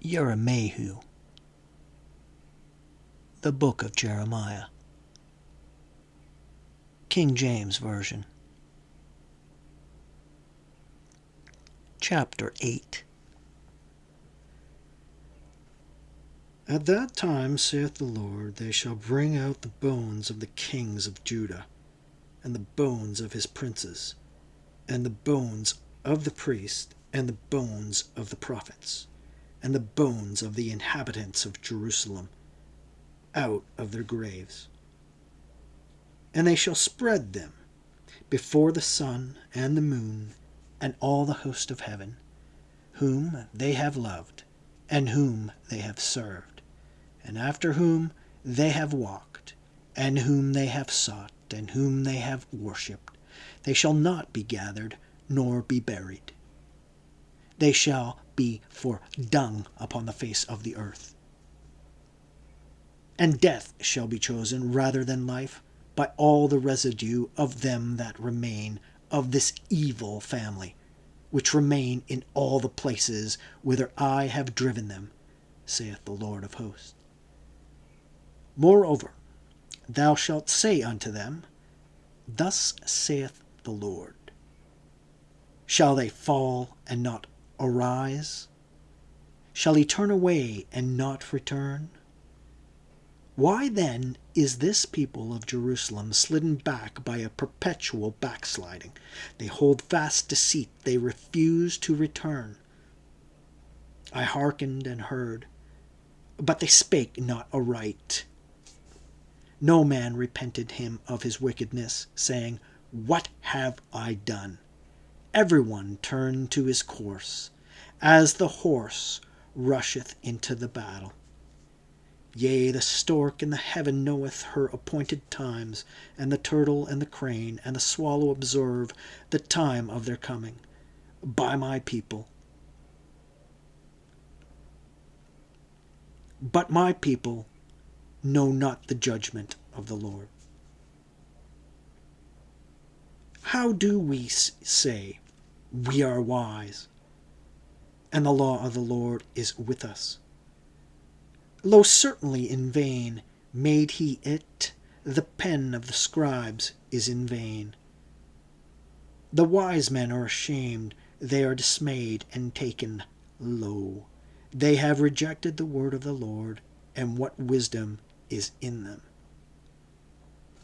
Yeramehu, the Book of Jeremiah, King James Version. Chapter 8. At that time, saith the Lord, they shall bring out the bones of the kings of Judah, and the bones of his princes, and the bones of the priests, and the bones of the prophets, and the bones of the inhabitants of Jerusalem, out of their graves. And they shall spread them before the sun and the moon, and all the host of heaven, whom they have loved, and whom they have served, and after whom they have walked, and whom they have sought, and whom they have worshipped. They shall not be gathered, nor be buried. They shall be for dung upon the face of the earth. And death shall be chosen rather than life by all the residue of them that remain of this evil family, which remain in all the places whither I have driven them, saith the Lord of hosts. Moreover, thou shalt say unto them, Thus saith the Lord. Shall they fall and not arise? Shall he turn away and not return? Why then is this people of Jerusalem slidden back by a perpetual backsliding? They hold fast deceit, they refuse to return. I hearkened and heard, but they spake not aright. No man repented him of his wickedness, saying, What have I done? Every one turned to his course, as the horse rusheth into the battle. Yea, the stork in the heaven knoweth her appointed times, and the turtle and the crane and the swallow observe the time of their coming, by my people. But my people know not the judgment of the Lord. How do we say, We are wise, and the law of the Lord is with us? Lo, certainly in vain made he it, the pen of the scribes is in vain. The wise men are ashamed, they are dismayed and taken low. They have rejected the word of the Lord, and what wisdom is in them.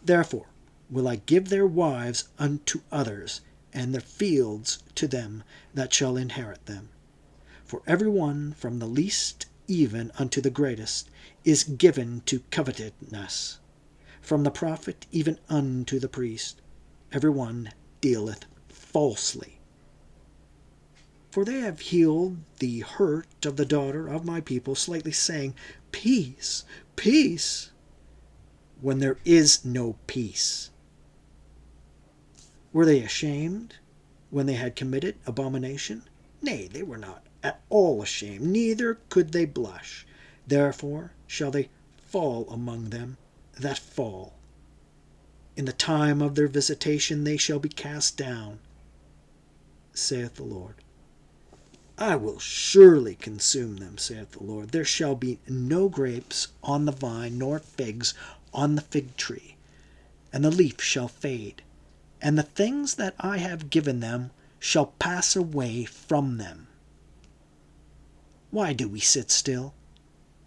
Therefore will I give their wives unto others, and their fields to them that shall inherit them. For every one from the least even unto the greatest is given to covetousness. From the prophet even unto the priest, every one dealeth falsely. For they have healed the hurt of the daughter of my people, slightly saying, Peace, peace, when there is no peace. Were they ashamed when they had committed abomination? Nay, they were not at all ashamed, neither could they blush. Therefore shall they fall among them that fall. In the time of their visitation they shall be cast down, saith the Lord. I will surely consume them, saith the Lord. There shall be no grapes on the vine, nor figs on the fig tree, and the leaf shall fade, and the things that I have given them shall pass away from them. Why do we sit still?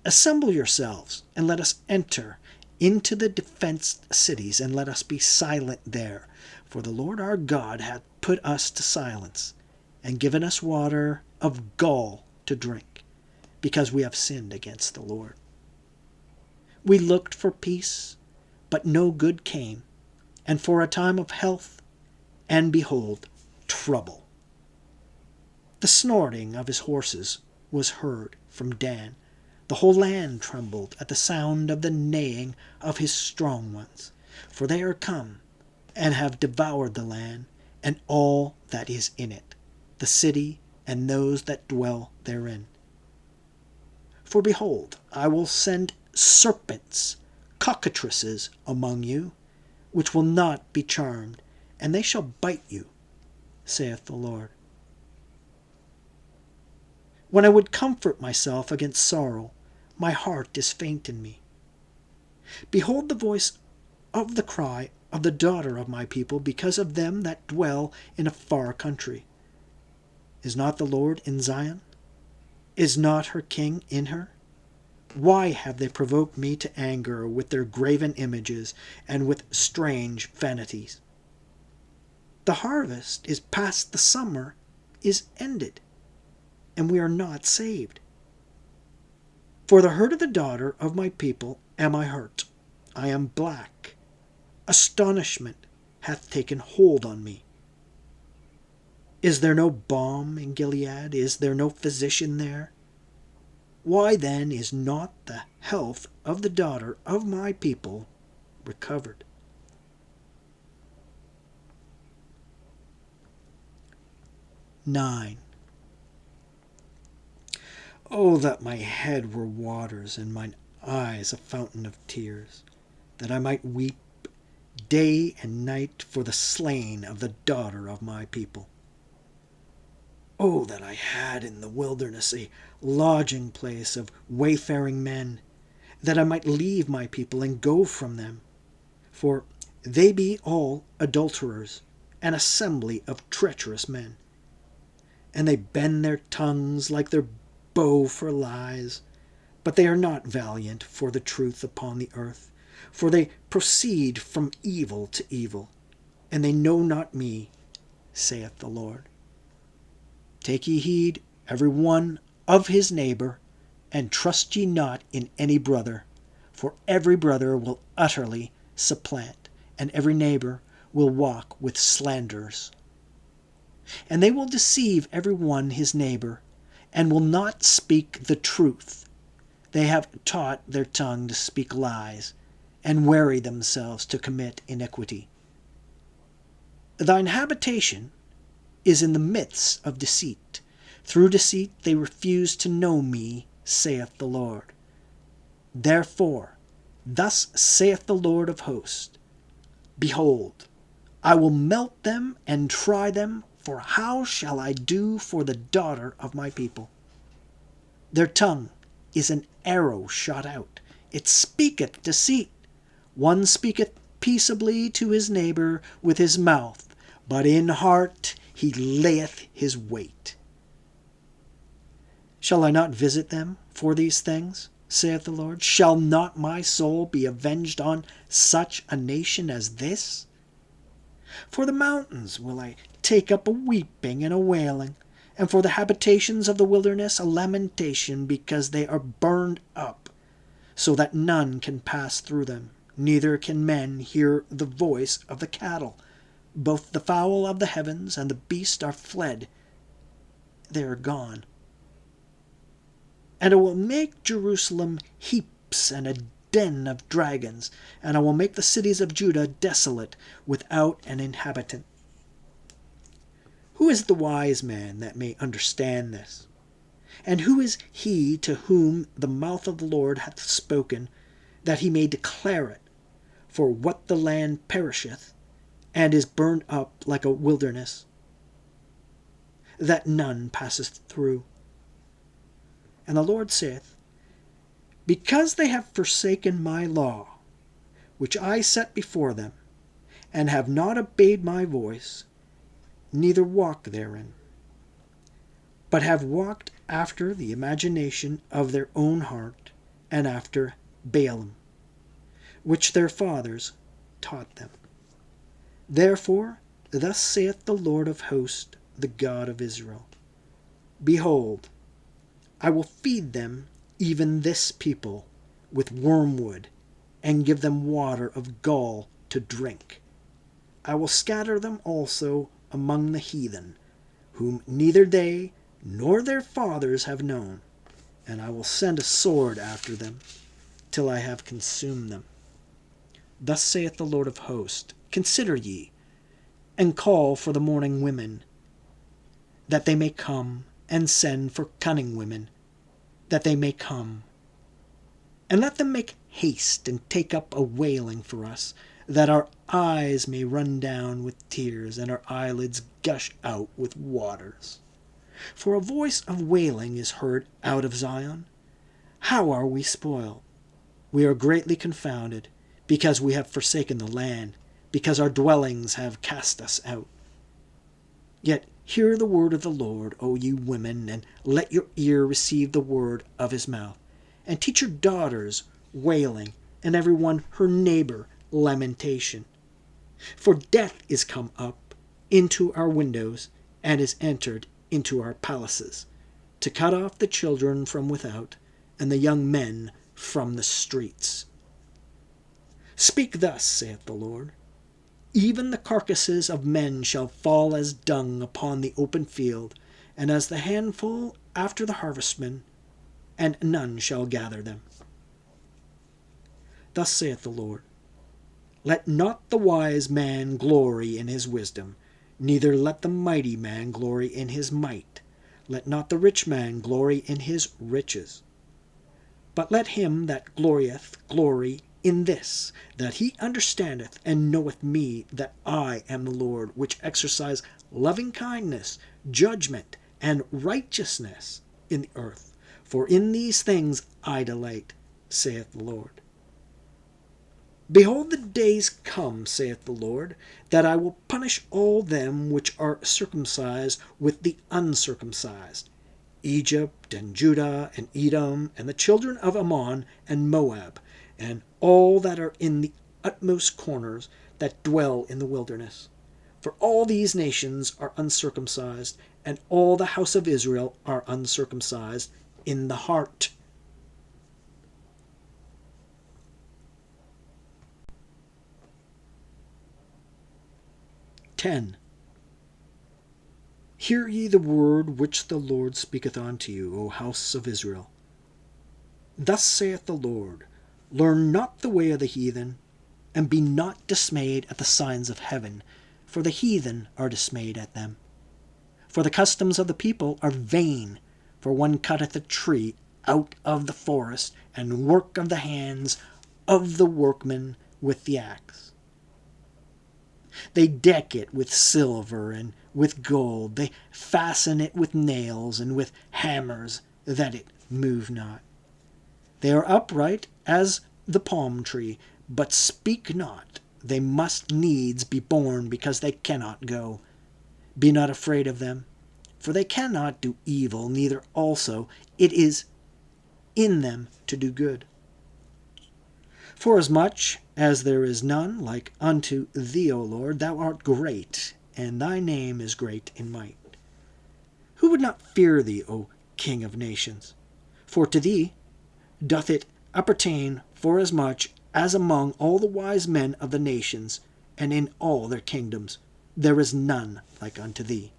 Assemble yourselves, and let us enter into the defenced cities, and let us be silent there. For the Lord our God hath put us to silence, and given us water of gall to drink, because we have sinned against the Lord. We looked for peace, but no good came, and for a time of health, and behold, trouble. The snorting of his horses was heard from Dan. The whole land trembled at the sound of the neighing of his strong ones. For they are come, and have devoured the land, and all that is in it, the city, and those that dwell therein. For behold, I will send serpents, cockatrices among you, which will not be charmed, and they shall bite you, saith the Lord. When I would comfort myself against sorrow, my heart is faint in me. Behold the voice of the cry of the daughter of my people because of them that dwell in a far country. Is not the Lord in Zion? Is not her king in her? Why have they provoked me to anger with their graven images and with strange vanities? The harvest is past, the summer is ended, and we are not saved. For the hurt of the daughter of my people am I hurt. I am black. Astonishment hath taken hold on me. Is there no balm in Gilead? Is there no physician there? Why then is not the health of the daughter of my people recovered? 9. Oh, that my head were waters, and mine eyes a fountain of tears, that I might weep day and night for the slain of the daughter of my people. Oh, that I had in the wilderness a lodging place of wayfaring men, that I might leave my people and go from them. For they be all adulterers, an assembly of treacherous men. And they bend their tongues like their bow for lies, but they are not valiant for the truth upon the earth. For they proceed from evil to evil, and they know not me, saith the Lord. Take ye heed, every one of his neighbor, and trust ye not in any brother, for every brother will utterly supplant, and every neighbor will walk with slanders. And they will deceive every one his neighbor, and will not speak the truth. They have taught their tongue to speak lies, and weary themselves to commit iniquity. Thine habitation is in the midst of deceit. Through deceit they refuse to know me, saith the Lord. Therefore, thus saith the Lord of hosts, Behold, I will melt them and try them, for how shall I do for the daughter of my people? Their tongue is an arrow shot out. It speaketh deceit. One speaketh peaceably to his neighbor with his mouth, but in heart he layeth his wait. Shall I not visit them for these things, saith the Lord? Shall not my soul be avenged on such a nation as this? For the mountains will I take up a weeping and a wailing, and for the habitations of the wilderness a lamentation, because they are burned up, so that none can pass through them, neither can men hear the voice of the cattle. Both the fowl of the heavens and the beast are fled. They are gone. And I will make Jerusalem heaps and a den of dragons, and I will make the cities of Judah desolate, without an inhabitant. Who is the wise man that may understand this? And who is he to whom the mouth of the Lord hath spoken, that he may declare it? For what the land perisheth, and is burned up like a wilderness, that none passeth through. And the Lord saith, Because they have forsaken my law, which I set before them, and have not obeyed my voice, neither walk therein, but have walked after the imagination of their own heart, and after Baalim, which their fathers taught them. Therefore, thus saith the Lord of hosts, the God of Israel, Behold, I will feed them, even this people, with wormwood, and give them water of gall to drink. I will scatter them also among the heathen, whom neither they nor their fathers have known, and I will send a sword after them, till I have consumed them. Thus saith the Lord of hosts, Consider ye, and call for the mourning women, that they may come, and send for cunning women, that they may come. And let them make haste and take up a wailing for us, that our eyes may run down with tears, and our eyelids gush out with waters. For a voice of wailing is heard out of Zion. How are we spoiled? We are greatly confounded, because we have forsaken the land, because our dwellings have cast us out. Yet hear the word of the Lord, O you women, and let your ear receive the word of his mouth. And teach your daughters wailing, and every one her neighbor lamentation. For death is come up into our windows, and is entered into our palaces, to cut off the children from without, and the young men from the streets. Speak thus, saith the Lord. Even the carcasses of men shall fall as dung upon the open field, and as the handful after the harvestman, and none shall gather them. Thus saith the Lord, let not the wise man glory in his wisdom, neither let the mighty man glory in his might. Let not the rich man glory in his riches. But let him that glorieth glory in this, that he understandeth and knoweth me, that I am the Lord, which exercise loving kindness, judgment, and righteousness in the earth. For in these things I delight, saith the Lord. Behold, the days come, saith the Lord, that I will punish all them which are circumcised with the uncircumcised, Egypt and Judah and Edom and the children of Ammon and Moab, and all that are in the utmost corners that dwell in the wilderness. For all these nations are uncircumcised, and all the house of Israel are uncircumcised in the heart. Hear ye the word which the Lord speaketh unto you, O house of Israel. Thus saith the Lord, learn not the way of the heathen, and be not dismayed at the signs of heaven, for the heathen are dismayed at them. For the customs of the people are vain, for one cutteth a tree out of the forest, and work of the hands of the workman with the axe. They deck it with silver and with gold. They fasten it with nails and with hammers, that it move not. They are upright as the palm tree, but speak not. They must needs be born, because they cannot go. Be not afraid of them, for they cannot do evil, neither also it is in them to do good. Forasmuch as there is none like unto thee, O Lord, thou art great, and thy name is great in might. Who would not fear thee, O King of nations? For to thee doth it appertain, forasmuch as among all the wise men of the nations, and in all their kingdoms, there is none like unto thee.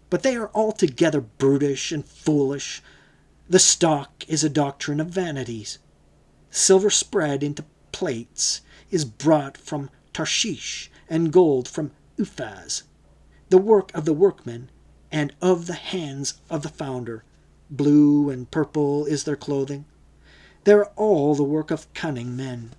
But they are altogether brutish and foolish. The stock is a doctrine of vanities. Silver spread into plates is brought from Tarshish, and gold from Uphaz, the work of the workman, and of the hands of the founder. Blue and purple is their clothing. They are all the work of cunning men.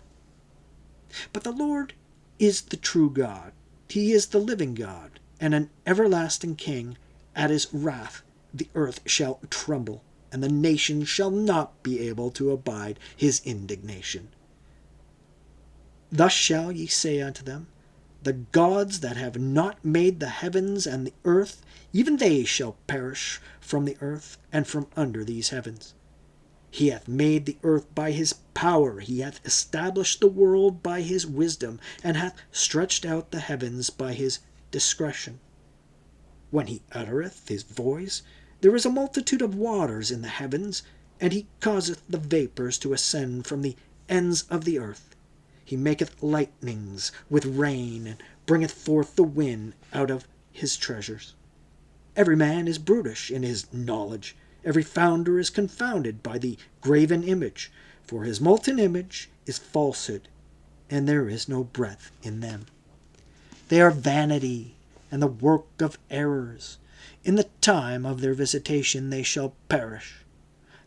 But the Lord is the true God. He is the living God, and an everlasting King. At his wrath the earth shall tremble, and the nations shall not be able to abide his indignation. Thus shall ye say unto them, the gods that have not made the heavens and the earth, even they shall perish from the earth and from under these heavens. He hath made the earth by his power, he hath established the world by his wisdom, and hath stretched out the heavens by his discretion. When he uttereth his voice, there is a multitude of waters in the heavens, and he causeth the vapors to ascend from the ends of the earth. He maketh lightnings with rain, and bringeth forth the wind out of his treasures. Every man is brutish in his knowledge. Every founder is confounded by the graven image, for his molten image is falsehood, and there is no breath in them. They are vanity, and the work of errors. In the time of their visitation they shall perish.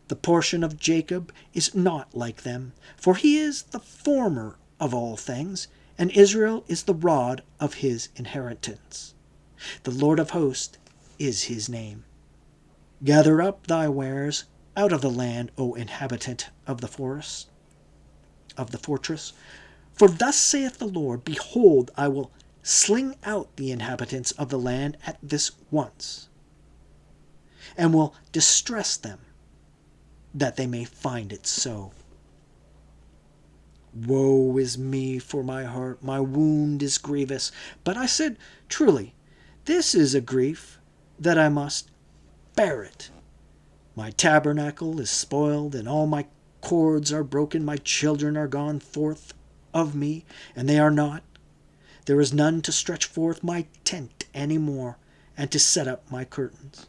The portion of Jacob is not like them, for he is the former of all things, and Israel is the rod of his inheritance. The Lord of hosts is his name. Gather up thy wares out of the land, O inhabitant of the fortress. For thus saith the Lord, Behold, I will sling out the inhabitants of the land at this once, and will distress them, that they may find it so. Woe is me for my heart, my wound is grievous. But I said, Truly, this is a grief that I must bear it. My tabernacle is spoiled, and all my cords are broken. My children are gone forth of me, and they are not. There is none to stretch forth my tent any more, and to set up my curtains.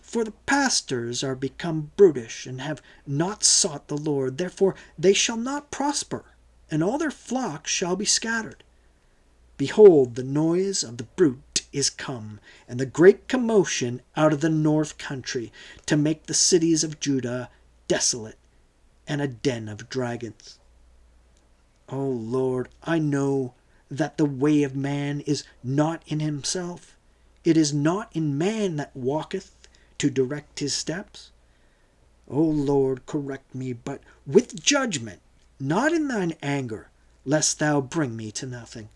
For the pastors are become brutish, and have not sought the Lord. Therefore they shall not prosper, and all their flocks shall be scattered. Behold, the noise of the brute is come, and the great commotion out of the north country, to make the cities of Judah desolate, and a den of dragons. O Lord, I know that the way of man is not in himself. It is not in man that walketh to direct his steps. O Lord, correct me, but with judgment, not in thine anger, lest thou bring me to nothing.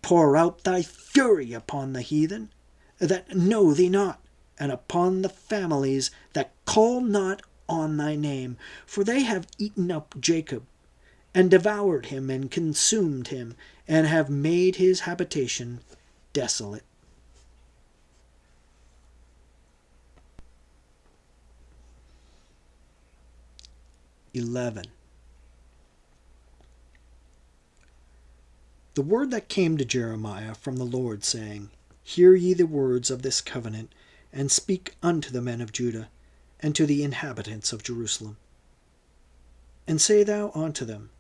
Pour out thy fury upon the heathen that know thee not, and upon the families that call not on thy name. For they have eaten up Jacob, and devoured him, and consumed him, and have made his habitation desolate. The word that came to Jeremiah from the Lord, saying, Hear ye the words of this covenant, and speak unto the men of Judah, and to the inhabitants of Jerusalem. And say thou unto them,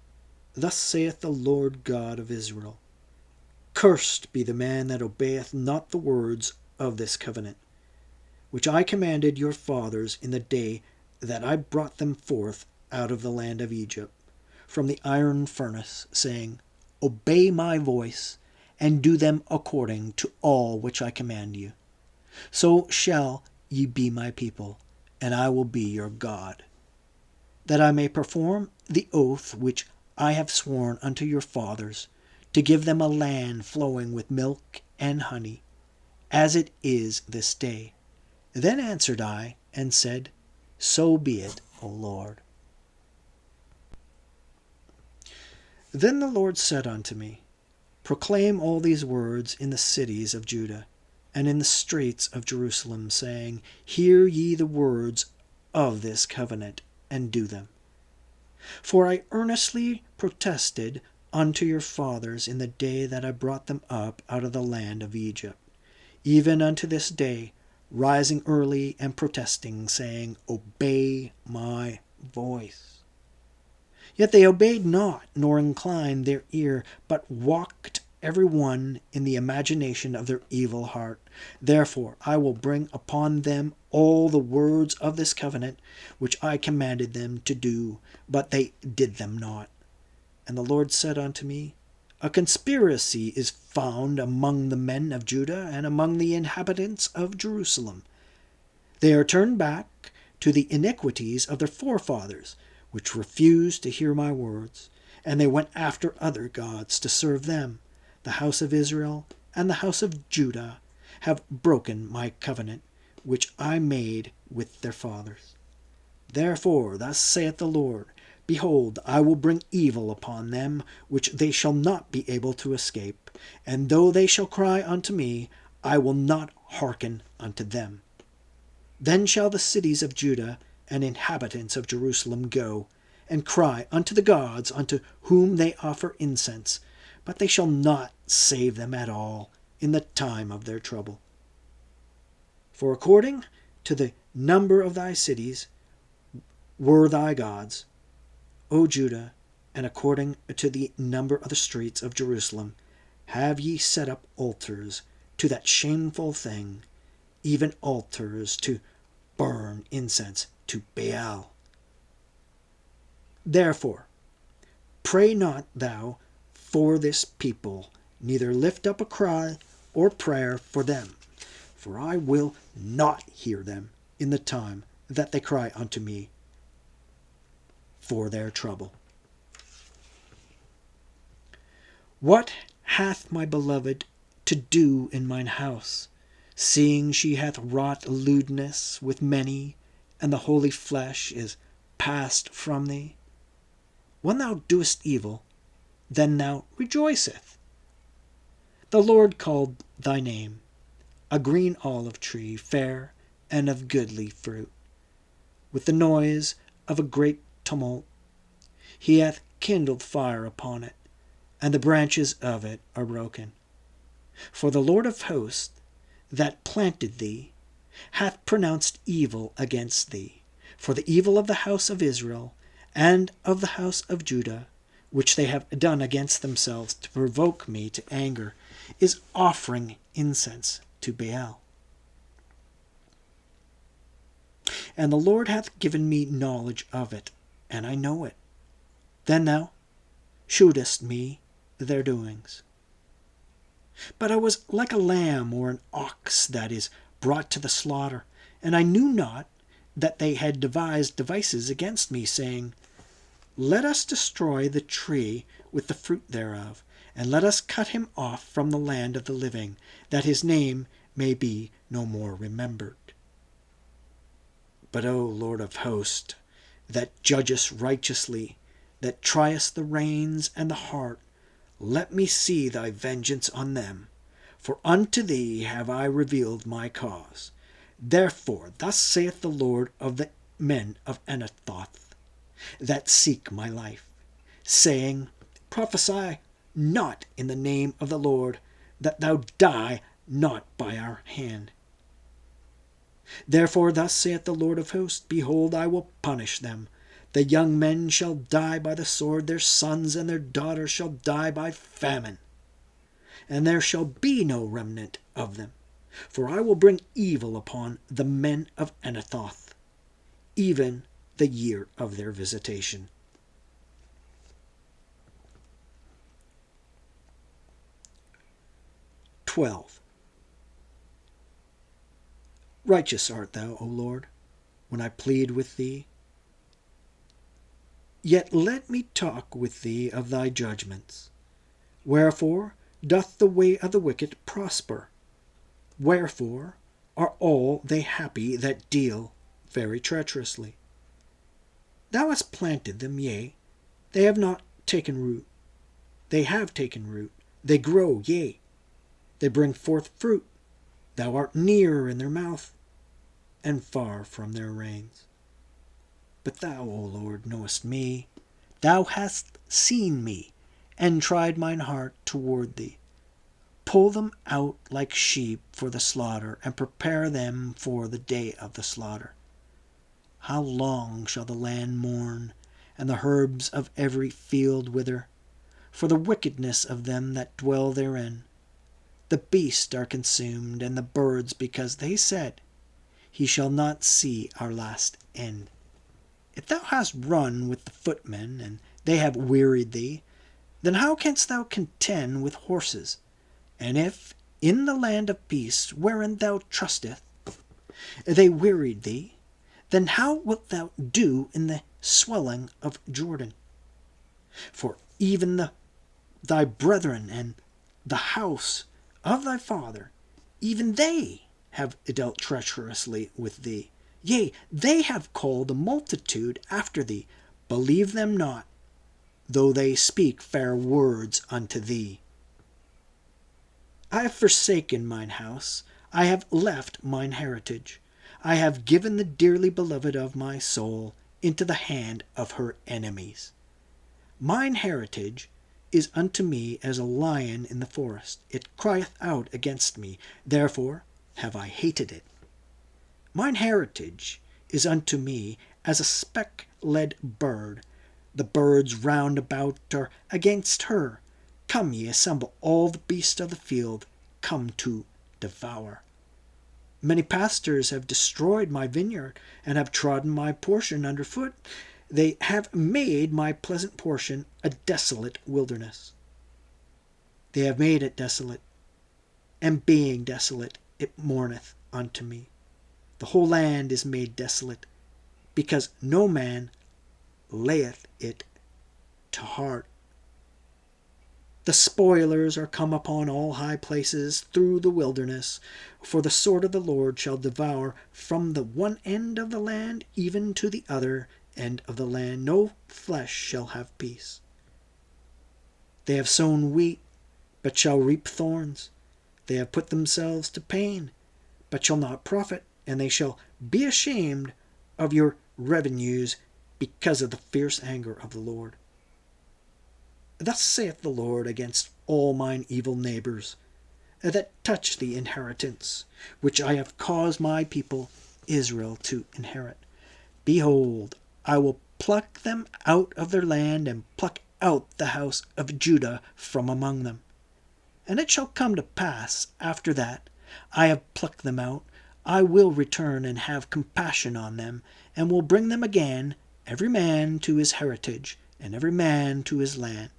Thus saith the Lord God of Israel, Cursed be the man that obeyeth not the words of this covenant, which I commanded your fathers in the day that I brought them forth out of the land of Egypt, from the iron furnace, saying, Obey my voice, and do them according to all which I command you. So shall ye be my people, and I will be your God, that I may perform the oath which I have sworn unto your fathers, to give them a land flowing with milk and honey, as it is this day. Then answered I, and said, So be it, O Lord. Then the Lord said unto me, Proclaim all these words in the cities of Judah, and in the streets of Jerusalem, saying, Hear ye the words of this covenant, and do them. For I earnestly protested unto your fathers in the day that I brought them up out of the land of Egypt, even unto this day, rising early and protesting, saying, Obey my voice. Yet they obeyed not, nor inclined their ear, but walked every one in the imagination of their evil heart. Therefore I will bring upon them all the words of this covenant, which I commanded them to do, but they did them not. And the Lord said unto me, A conspiracy is found among the men of Judah and among the inhabitants of Jerusalem. They are turned back to the iniquities of their forefathers, which refused to hear my words, and they went after other gods to serve them. The house of Israel and the house of Judah have broken my covenant, which I made with their fathers. Therefore thus saith the Lord, Behold, I will bring evil upon them, which they shall not be able to escape. And though they shall cry unto me, I will not hearken unto them. Then shall the cities of Judah and inhabitants of Jerusalem go, and cry unto the gods unto whom they offer incense, but they shall not save them at all in the time of their trouble. For according to the number of thy cities were thy gods, O Judah, and according to the number of the streets of Jerusalem, have ye set up altars to that shameful thing, even altars to burn incense to Baal. Therefore, pray not thou for this people, neither lift up a cry or prayer for them. for I will not hear them in the time that they cry unto me for their trouble. What hath my beloved to do in mine house, seeing she hath wrought lewdness with many, and the holy flesh is passed from thee? When thou doest evil, then thou rejoiceth. The Lord called thy name, a green olive tree, fair and of goodly fruit. With the noise of a great tumult, he hath kindled fire upon it, and the branches of it are broken. For the Lord of hosts, that planted thee, hath pronounced evil against thee, for the evil of the house of Israel and of the house of Judah, which they have done against themselves to provoke me to anger, is offering incense to Baal. And the Lord hath given me knowledge of it, and I know it. Then thou shewedst me their doings. But I was like a lamb or an ox that is brought to the slaughter, and I knew not that they had devised devices against me, saying, Let us destroy the tree with the fruit thereof, and let us cut him off from the land of the living, that his name may be no more remembered. But, O Lord of hosts, that judgest righteously, that triest the reins and the heart, let me see thy vengeance on them, for unto thee have I revealed my cause. Therefore thus saith the Lord of the men of Anathoth, that seek my life, saying, Prophesy not in the name of the Lord, that thou die not by our hand. Therefore thus saith the Lord of hosts, Behold, I will punish them. The young men shall die by the sword, their sons and their daughters shall die by famine, and there shall be no remnant of them. For I will bring evil upon the men of Anathoth, even the year of their visitation. Righteous art thou, O Lord, when I plead with thee. Yet let me talk with thee of thy judgments. Wherefore doth the way of the wicked prosper? Wherefore are all they happy that deal very treacherously? Thou hast planted them, yea, they have not taken root. They have taken root, they grow, yea, they bring forth fruit. Thou art near in their mouth, and far from their reins. But thou, O Lord, knowest me. Thou hast seen me, and tried mine heart toward thee. Pull them out like sheep for the slaughter, and prepare them for the day of the slaughter. How long shall the land mourn, and the herbs of every field wither, for the wickedness of them that dwell therein? The beasts are consumed, and the birds, because they said, He shall not see our last end. If thou hast run with the footmen, and they have wearied thee, then how canst thou contend with horses? And if in the land of peace, wherein thou trustest, they wearied thee, then how wilt thou do in the swelling of Jordan? For even thy brethren and the house of thy father, even they have dealt treacherously with thee. Yea, they have called a multitude after thee. Believe them not, though they speak fair words unto thee. I have forsaken mine house, I have left mine heritage. I have given the dearly beloved of my soul into the hand of her enemies. Mine heritage is unto me as a lion in the forest. It crieth out against me, therefore have I hated it. Mine heritage is unto me as a speck-led bird. The birds round about are against her. Come ye, assemble all the beasts of the field, come to devour. Many pastors have destroyed my vineyard, and have trodden my portion under foot. They have made my pleasant portion a desolate wilderness. They have made it desolate, and being desolate, it mourneth unto me. The whole land is made desolate, because no man layeth it to heart. The spoilers are come upon all high places through the wilderness, for the sword of the Lord shall devour from the one end of the land even to the other end of the land. No flesh shall have peace. They have sown wheat, but shall reap thorns. They have put themselves to pain, but shall not profit, and they shall be ashamed of your revenues because of the fierce anger of the Lord. Thus saith the Lord against all mine evil neighbours, that touch the inheritance, which I have caused my people Israel to inherit. Behold, I will pluck them out of their land, and pluck out the house of Judah from among them. And it shall come to pass, after that I have plucked them out, I will return and have compassion on them, and will bring them again, every man to his heritage, and every man to his land.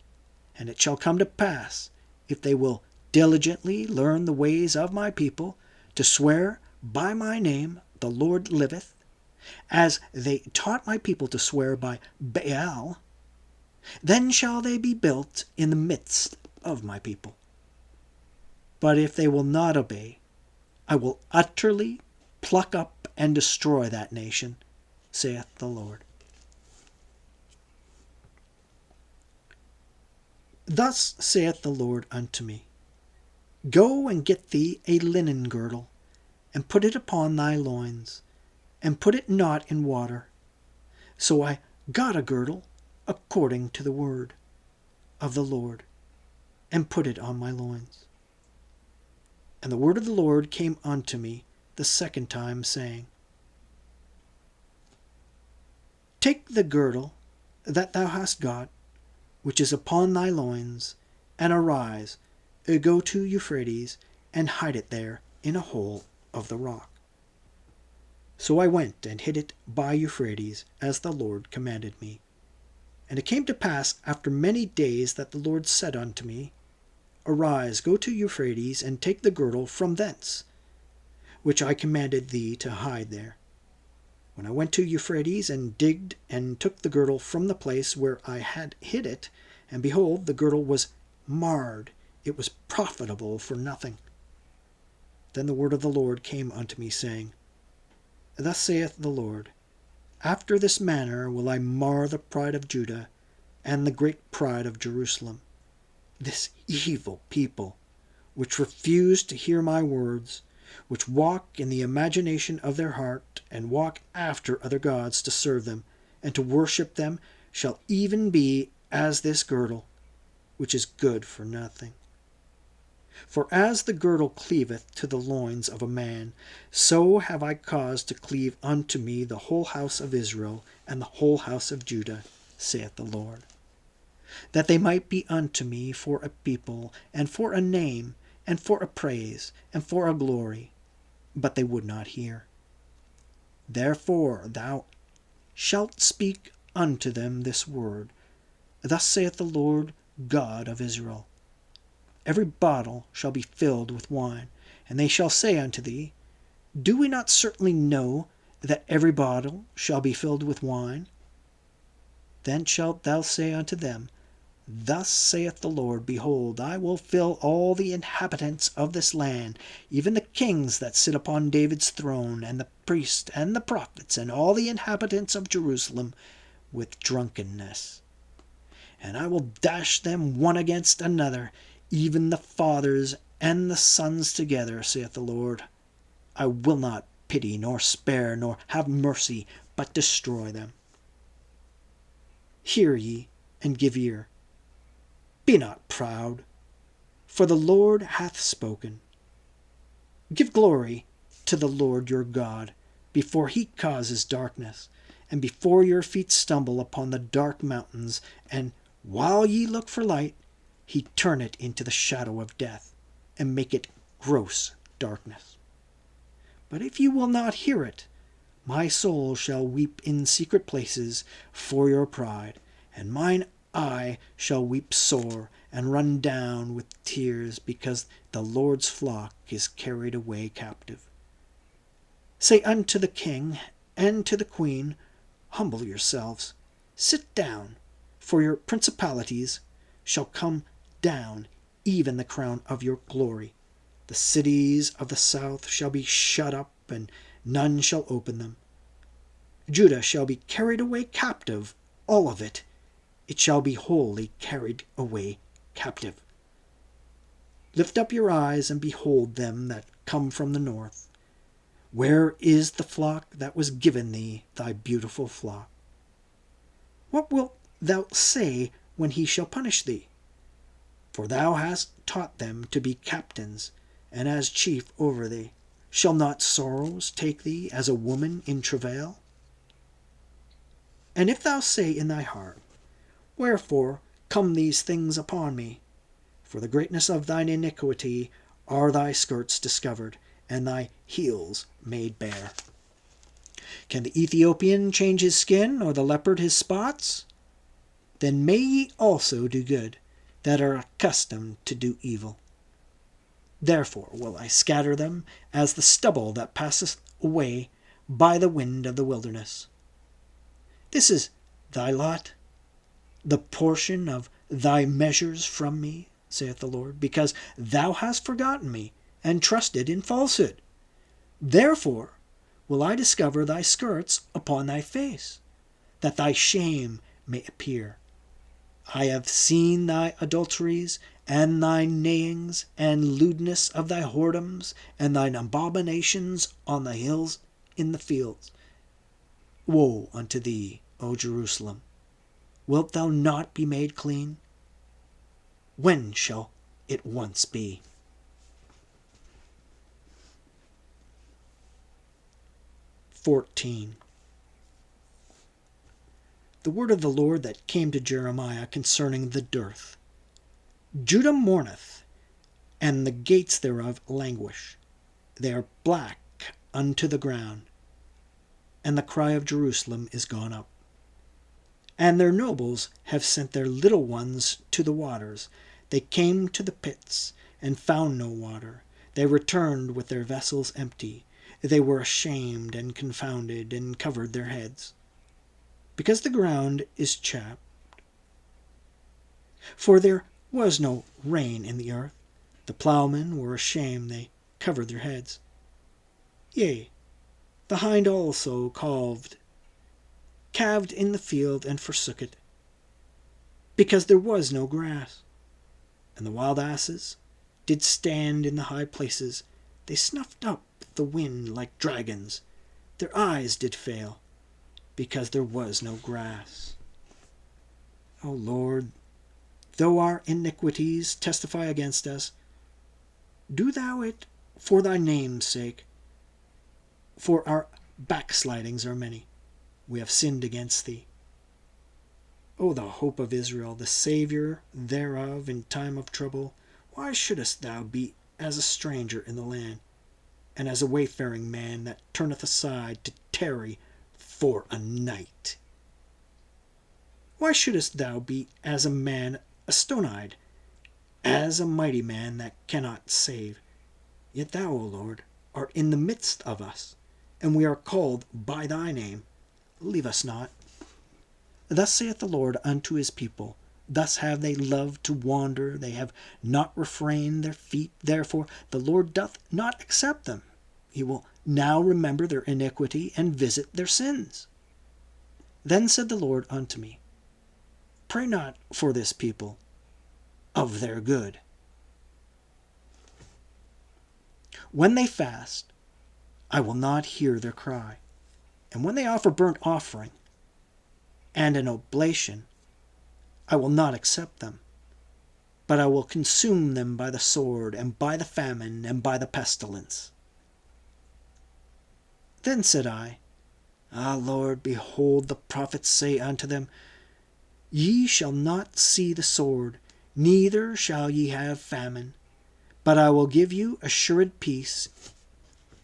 And it shall come to pass, if they will diligently learn the ways of my people, to swear by my name, the Lord liveth, as they taught my people to swear by Baal, then shall they be built in the midst of my people. But if they will not obey, I will utterly pluck up and destroy that nation, saith the Lord. Thus saith the Lord unto me, Go and get thee a linen girdle, and put it upon thy loins, and put it not in water. So I got a girdle according to the word of the Lord, and put it on my loins. And the word of the Lord came unto me the second time, saying, Take the girdle that thou hast got, which is upon thy loins, and arise, go to Euphrates, and hide it there in a hole of the rock. So I went and hid it by Euphrates, as the Lord commanded me. And it came to pass after many days that the Lord said unto me, Arise, go to Euphrates, and take the girdle from thence, which I commanded thee to hide there. When I went to Euphrates, and digged, and took the girdle from the place where I had hid it, and behold, the girdle was marred, it was profitable for nothing. Then the word of the Lord came unto me, saying, Thus saith the Lord, After this manner will I mar the pride of Judah, and the great pride of Jerusalem. This evil people, which refuse to hear my words, which walk in the imagination of their heart, and walk after other gods to serve them, and to worship them, shall even be as this girdle, which is good for nothing. For as the girdle cleaveth to the loins of a man, so have I caused to cleave unto me the whole house of Israel, and the whole house of Judah, saith the Lord, that they might be unto me for a people, and for a name, and for a praise, and for a glory. But they would not hear. Therefore thou shalt speak unto them this word, Thus saith the Lord God of Israel, Every bottle shall be filled with wine, and they shall say unto thee, Do we not certainly know that every bottle shall be filled with wine? Then shalt thou say unto them, Thus saith the Lord, Behold, I will fill all the inhabitants of this land, even the kings that sit upon David's throne, and the priests, and the prophets, and all the inhabitants of Jerusalem, with drunkenness. And I will dash them one against another, even the fathers and the sons together, saith the Lord. I will not pity, nor spare, nor have mercy, but destroy them. Hear ye, and give ear. Be not proud, for the Lord hath spoken. Give glory to the Lord your God, before he causes darkness, and before your feet stumble upon the dark mountains, and while ye look for light, he turn it into the shadow of death, and make it gross darkness. But if you will not hear it, my soul shall weep in secret places for your pride, and mine eye shall weep sore and run down with tears, because the Lord's flock is carried away captive. Say unto the king and to the queen, Humble yourselves, sit down, for your principalities shall come down, even the crown of your glory. The cities of the south shall be shut up, and none shall open them. Judah shall be carried away captive, all of it. It shall be wholly carried away captive. Lift up your eyes and behold them that come from the north. Where is the flock that was given thee, thy beautiful flock? What wilt thou say when he shall punish thee? For thou hast taught them to be captains, and as chief over thee. Shall not sorrows take thee as a woman in travail? And if thou say in thy heart, Wherefore come these things upon me? For the greatness of thine iniquity are thy skirts discovered, and thy heels made bare. Can the Ethiopian change his skin, or the leopard his spots? Then may ye also do good, that are accustomed to do evil. Therefore will I scatter them as the stubble that passeth away by the wind of the wilderness. This is thy lot, the portion of thy measures from me, saith the Lord, because thou hast forgotten me, and trusted in falsehood. Therefore will I discover thy skirts upon thy face, that thy shame may appear. I have seen thy adulteries, and thy neighings, and lewdness of thy whoredoms, and thine abominations on the hills in the fields. Woe unto thee, O Jerusalem! Wilt thou not be made clean? When shall it once be? (14) The word of the Lord that came to Jeremiah concerning the dearth. Judah mourneth, and the gates thereof languish. They are black unto the ground, and the cry of Jerusalem is gone up. And their nobles have sent their little ones to the waters. They came to the pits, and found no water. They returned with their vessels empty. They were ashamed and confounded, and covered their heads, because the ground is chapped. For there was no rain in the earth. The plowmen were ashamed, they covered their heads. Yea, the hind also calved in the field, and forsook it, because there was no grass. And the wild asses did stand in the high places. They snuffed up the wind like dragons. Their eyes did fail, because there was no grass. O Lord, though our iniquities testify against us, do thou it for thy name's sake. For our backslidings are many. We have sinned against thee. O the hope of Israel, the Saviour thereof in time of trouble, why shouldest thou be as a stranger in the land, and as a wayfaring man that turneth aside to tarry for a night? Why shouldest thou be as a man astonied, as a mighty man that cannot save? Yet thou, O Lord, art in the midst of us, and we are called by thy name. Leave us not. Thus saith the Lord unto his people, thus have they loved to wander, they have not refrained their feet, therefore the Lord doth not accept them. He will now remember their iniquity, and visit their sins. Then said the Lord unto me, Pray not for this people of their good. When they fast, I will not hear their cry. And when they offer burnt offering and an oblation, I will not accept them, but I will consume them by the sword, and by the famine, and by the pestilence. Then said I, Ah, Lord, behold, the prophets say unto them, Ye shall not see the sword, neither shall ye have famine, but I will give you assured peace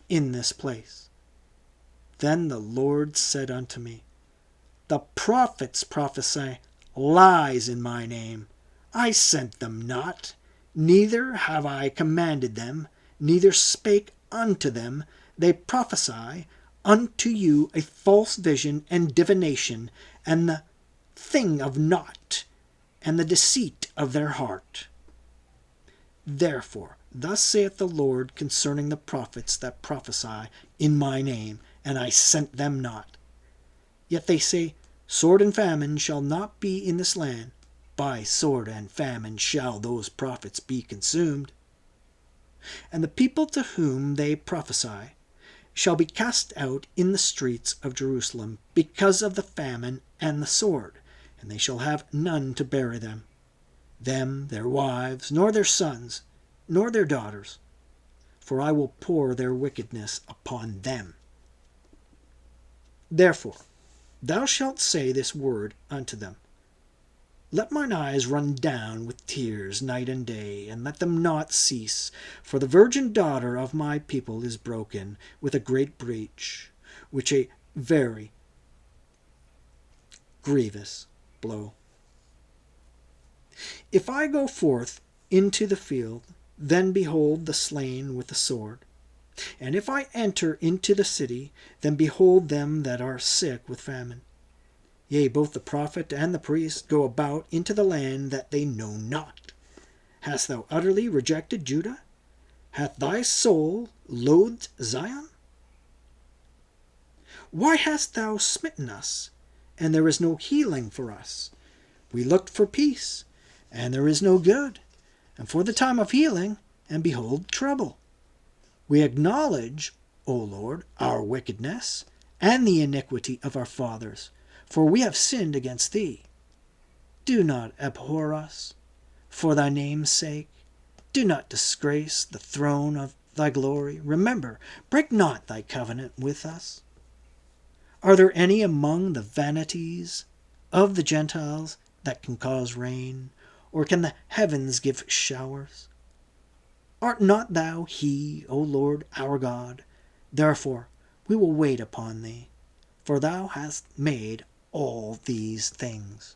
in this place. Then the Lord said unto me, The prophets prophesy lies in my name. I sent them not, neither have I commanded them, neither spake unto them. They prophesy unto you a false vision and divination, and the thing of naught, and the deceit of their heart. Therefore, thus saith the Lord concerning the prophets that prophesy in my name, and I sent them not. Yet they say, Sword and famine shall not be in this land. By sword and famine shall those prophets be consumed. And the people to whom they prophesy shall be cast out in the streets of Jerusalem because of the famine and the sword, and they shall have none to bury them, their wives, nor their sons, nor their daughters, for I will pour their wickedness upon them. Therefore thou shalt say this word unto them, Let mine eyes run down with tears night and day, and let them not cease, for the virgin daughter of my people is broken with a great breach, which a very grievous blow. If I go forth into the field, then behold the slain with the sword. And if I enter into the city, then behold them that are sick with famine. Yea, both the prophet and the priest go about into the land that they know not. Hast thou utterly rejected Judah? Hath thy soul loathed Zion? Why hast thou smitten us, and there is no healing for us? We looked for peace, and there is no good, and for the time of healing, and behold trouble. We acknowledge, O Lord, our wickedness, and the iniquity of our fathers, for we have sinned against thee. Do not abhor us, for thy name's sake. Do not disgrace the throne of thy glory. Remember, break not thy covenant with us. Are there any among the vanities of the Gentiles that can cause rain, or can the heavens give showers? Art not thou he, O Lord our God? Therefore we will wait upon thee, for thou hast made all these things.